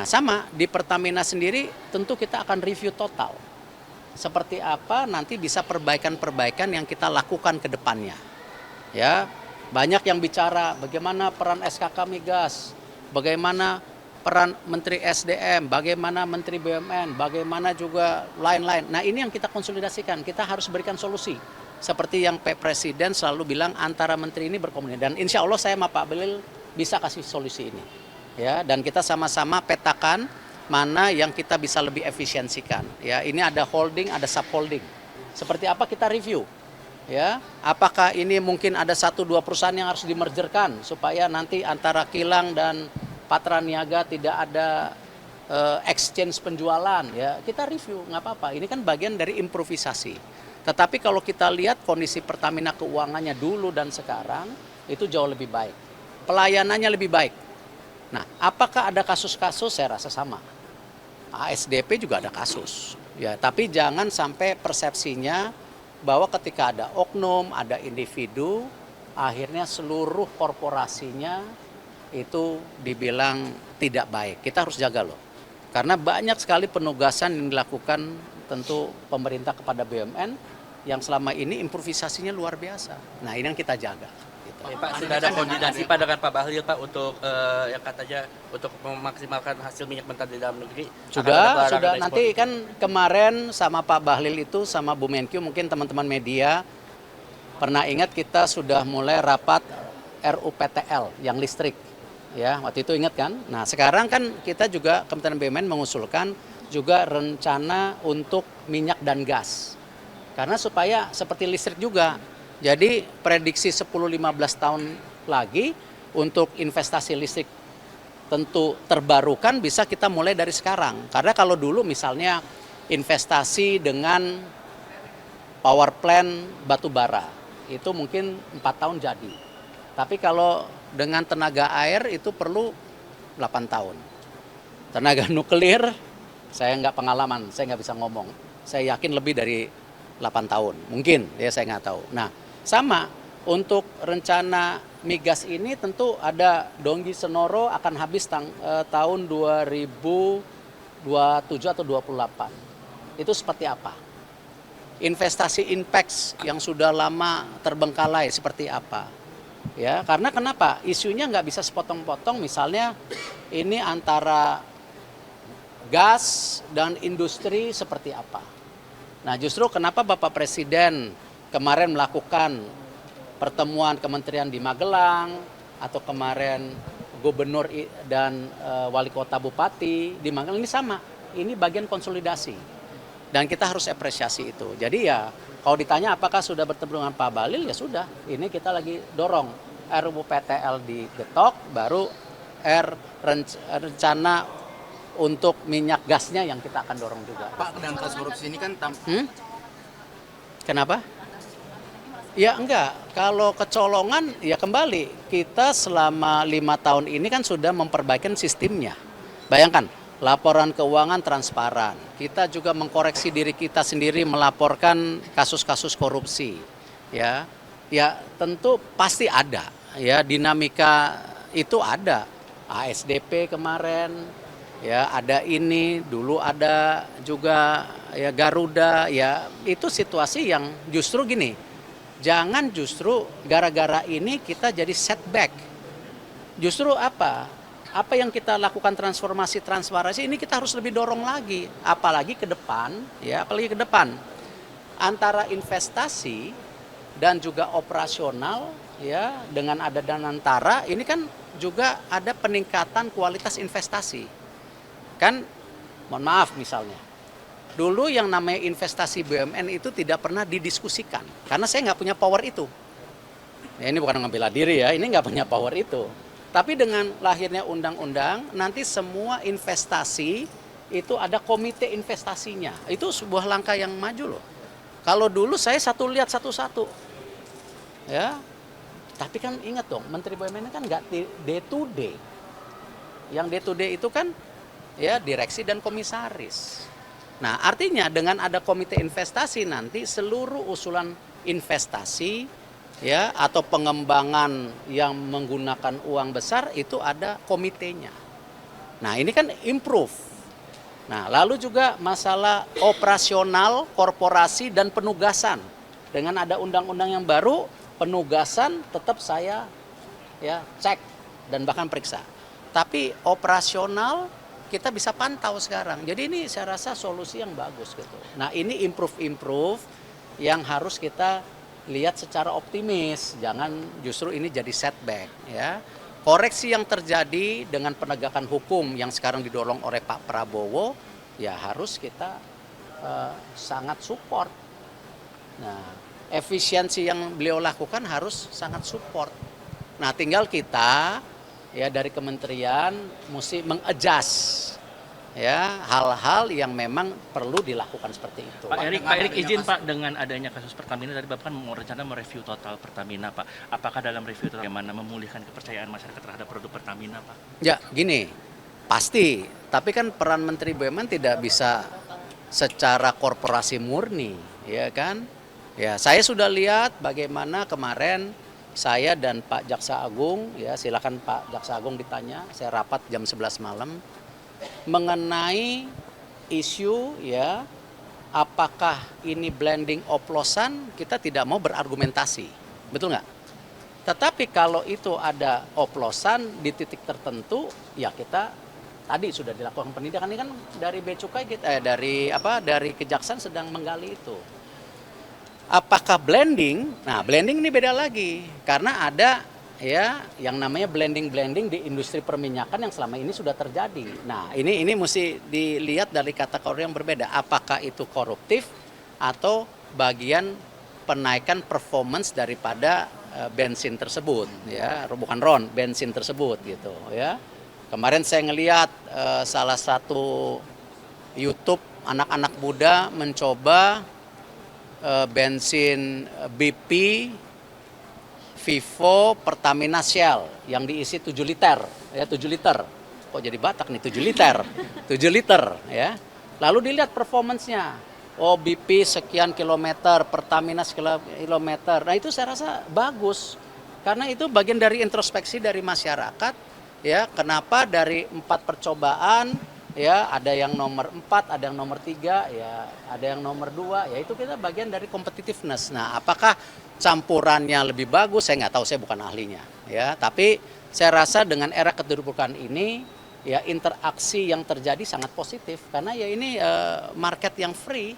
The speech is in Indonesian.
Nah, sama di Pertamina sendiri tentu kita akan review total. Seperti apa nanti bisa perbaikan-perbaikan yang kita lakukan ke depannya. Ya, banyak yang bicara bagaimana peran SKK Migas, bagaimana peran Menteri SDM, bagaimana Menteri BUMN, bagaimana juga lain-lain. Nah, ini yang kita konsolidasikan, kita harus berikan solusi. Seperti yang Pak Presiden selalu bilang antara menteri ini berkomunikasi. Dan insya Allah saya sama Pak Bahlil bisa kasih solusi ini. Ya, dan kita sama-sama petakan mana yang kita bisa lebih efisiensikan. Ya, ini ada holding, ada subholding. Seperti apa kita review. Ya, apakah ini mungkin ada 1-2 perusahaan yang harus dimergerkan supaya nanti antara kilang dan patra niaga tidak ada exchange penjualan. Ya, kita review, nggak apa-apa. Ini kan bagian dari improvisasi. Tetapi kalau kita lihat kondisi Pertamina keuangannya dulu dan sekarang itu jauh lebih baik. Pelayanannya lebih baik. Nah, apakah ada kasus-kasus? Saya rasa sama. ASDP juga ada kasus. Ya, tapi jangan sampai persepsinya bahwa ketika ada oknum, ada individu, akhirnya seluruh korporasinya itu dibilang tidak baik. Kita harus jaga loh. Karena banyak sekali penugasan yang dilakukan tentu pemerintah kepada BUMN yang selama ini improvisasinya luar biasa. Nah, ini yang kita jaga. Oke, Pak, sudah ada koordinasi Pak dengan Pak Bahlil Pak untuk yang katanya untuk memaksimalkan hasil minyak mentah di dalam negeri? Sudah. Nanti kan kemarin sama Pak Bahlil itu sama Bu Menkyu, mungkin teman-teman media pernah ingat kita sudah mulai rapat RUPTL yang listrik. Ya, waktu itu ingat kan? Nah, sekarang kan kita juga Kementerian BUMN mengusulkan juga rencana untuk minyak dan gas. Karena supaya seperti listrik juga. Jadi prediksi 10-15 tahun lagi untuk investasi listrik tentu terbarukan bisa kita mulai dari sekarang. Karena kalau dulu misalnya investasi dengan power plant batu bara itu mungkin 4 tahun jadi. Tapi kalau dengan tenaga air itu perlu 8 tahun. Tenaga nuklir saya nggak pengalaman, saya nggak bisa ngomong. Saya yakin lebih dari 8 tahun, mungkin ya saya nggak tahu. Nah, sama untuk rencana migas ini tentu ada Donggi Senoro akan habis tahun 2027 atau 28. Itu seperti apa? Investasi Inpex yang sudah lama terbengkalai seperti apa? Ya, karena kenapa? Isunya nggak bisa sepotong-potong, misalnya ini antara gas dan industri seperti apa. Nah, justru kenapa Bapak Presiden kemarin melakukan pertemuan kementerian di Magelang, atau kemarin gubernur dan wali kota bupati di Magelang, ini sama. Ini bagian konsolidasi. Dan kita harus apresiasi itu. Jadi ya, kalau ditanya apakah sudah bertemu dengan Pak Bahlil, ya sudah. Ini kita lagi dorong RUPTL digetok, baru rencana untuk minyak gasnya yang kita akan dorong juga. Pak, dalam kasus korupsi ini kan Kenapa? Ya enggak, kalau kecolongan ya kembali, kita selama 5 tahun ini kan sudah memperbaikan sistemnya. Bayangkan, laporan keuangan transparan, kita juga mengkoreksi diri kita sendiri melaporkan kasus-kasus korupsi. Ya tentu pasti ada, ya dinamika itu ada. ASDP kemarin, ya ada ini, dulu ada juga ya Garuda, ya itu situasi yang justru gini. Jangan justru gara-gara ini kita jadi setback. Justru apa? Apa yang kita lakukan transformasi ini kita harus lebih dorong lagi. Apalagi ke depan, ya apalagi ke depan. Antara investasi dan juga operasional, ya dengan ada Danantara, ini kan juga ada peningkatan kualitas investasi. Kan, mohon maaf misalnya. Dulu yang namanya investasi BUMN itu tidak pernah didiskusikan, karena saya nggak punya power itu. Ya, ini bukan ngebela diri ya, ini nggak punya power itu. Tapi dengan lahirnya undang-undang, nanti semua investasi itu ada komite investasinya. Itu sebuah langkah yang maju loh. Kalau dulu saya lihat satu-satu. Ya, tapi kan ingat dong, Menteri BUMN kan nggak day to day. Yang day to day itu kan ya direksi dan komisaris. Nah, artinya dengan ada komite investasi nanti seluruh usulan investasi ya atau pengembangan yang menggunakan uang besar itu ada komitenya. Nah ini kan improve. Nah lalu juga masalah operasional, korporasi dan penugasan. Dengan ada undang-undang yang baru, penugasan tetap saya ya cek dan bahkan periksa. Tapi operasional kita bisa pantau sekarang. Jadi ini saya rasa solusi yang bagus gitu. Nah ini improve yang harus kita lihat secara optimis. Jangan justru ini jadi setback ya. Koreksi yang terjadi dengan penegakan hukum yang sekarang didorong oleh Pak Prabowo, ya harus kita sangat support. Nah, efisiensi yang beliau lakukan harus sangat support. Nah, tinggal kita ya dari kementerian mesti mengadjust ya hal-hal yang memang perlu dilakukan seperti itu. Pak Erik izin Pak, dengan adanya kasus Pertamina tadi Bapak kan mau rencana mereview total Pertamina Pak. Apakah dalam review itu bagaimana memulihkan kepercayaan masyarakat terhadap produk Pertamina Pak? Ya gini, pasti. Tapi kan peran Menteri BUMN tidak bisa secara korporasi murni, ya kan? Ya saya sudah lihat bagaimana kemarin saya dan Pak Jaksa Agung, ya silakan Pak Jaksa Agung ditanya, saya rapat jam 11 malam, mengenai isu ya apakah ini blending oplosan, kita tidak mau berargumentasi, betul nggak? Tetapi kalau itu ada oplosan di titik tertentu, ya kita tadi sudah dilakukan penindakan. Ini kan dari Bea Cukai dari Kejaksaan sedang menggali itu. Apakah blending? Nah, blending ini beda lagi karena ada ya yang namanya blending di industri perminyakan yang selama ini sudah terjadi. Nah, ini mesti dilihat dari kategori yang berbeda. Apakah itu koruptif atau bagian penaikan performance daripada bensin tersebut ya, bukan RON, bensin tersebut gitu ya. Kemarin saya ngelihat salah satu YouTube anak-anak muda mencoba bensin BP Vivo Pertamina Shell yang diisi 7 liter ya, 7 liter. Kok jadi Batak nih, 7 liter. 7 liter ya. Lalu dilihat performance-nya. Oh, BP sekian kilometer, Pertamina sekian kilometer. Nah, itu saya rasa bagus. Karena itu bagian dari introspeksi dari masyarakat ya, kenapa dari 4 percobaan ya, ada yang nomor 4, ada yang nomor 3, ya ada yang nomor 2, ya itu kita bagian dari competitiveness. Nah, apakah campurannya lebih bagus? Saya nggak tahu, saya bukan ahlinya. Ya, tapi saya rasa dengan era keterbukaan ini, ya interaksi yang terjadi sangat positif karena ya ini market yang free.